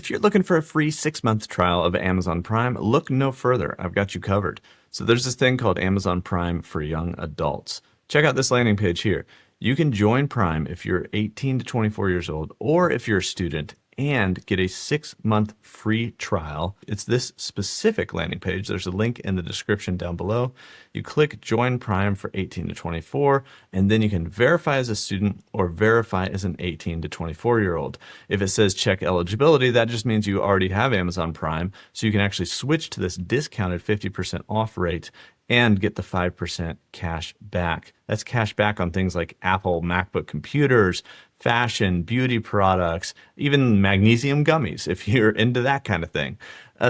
If you're looking for a free 6-month trial of Amazon Prime, look no further. I've got you covered. So there's this thing called Amazon Prime for young adults. Check out this landing page here. You can join Prime if you're 18 to 24 years old, or if you're a student, and get a 6-month free trial. It's this specific landing page. There's a link in the description down below. You click Join Prime for 18 to 24, and then you can verify as a student or verify as an 18 to 24-year-old. If it says check eligibility, that just means you already have Amazon Prime, so you can actually switch to this discounted 50% off rate and get the 5% cash back. That's cash back on things like Apple MacBook computers, fashion, beauty products, even magnesium gummies, if you're into that kind of thing.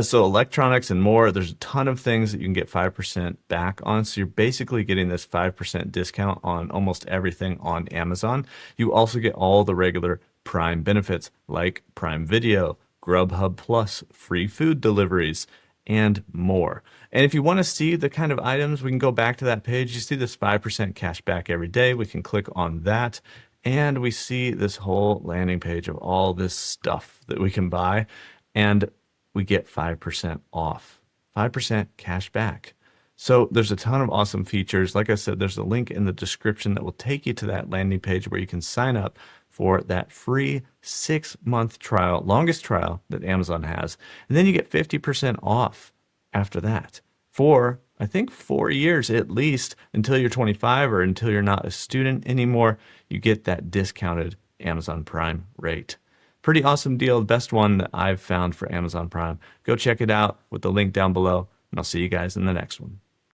So electronics and more, there's a ton of things that you can get 5% back on. So you're basically getting this 5% discount on almost everything on Amazon. You also get all the regular Prime benefits like Prime Video, Grubhub Plus, free food deliveries, and more. And if you want to see the kind of items, we can go back to that page. You see this 5% cash back every day. We can click on that, and we see this whole landing page of all this stuff that we can buy, and we get 5% off, 5% cash back. So there's a ton of awesome features. Like I said, there's a link in the description that will take you to that landing page where you can sign up for that free 6-month trial, longest trial that Amazon has. And then you get 50% off after that for, I think, 4 years at least, until you're 25 or until you're not a student anymore. You get that discounted Amazon Prime rate. Pretty awesome deal. The best one that I've found for Amazon Prime. Go check it out with the link down below, and I'll see you guys in the next one.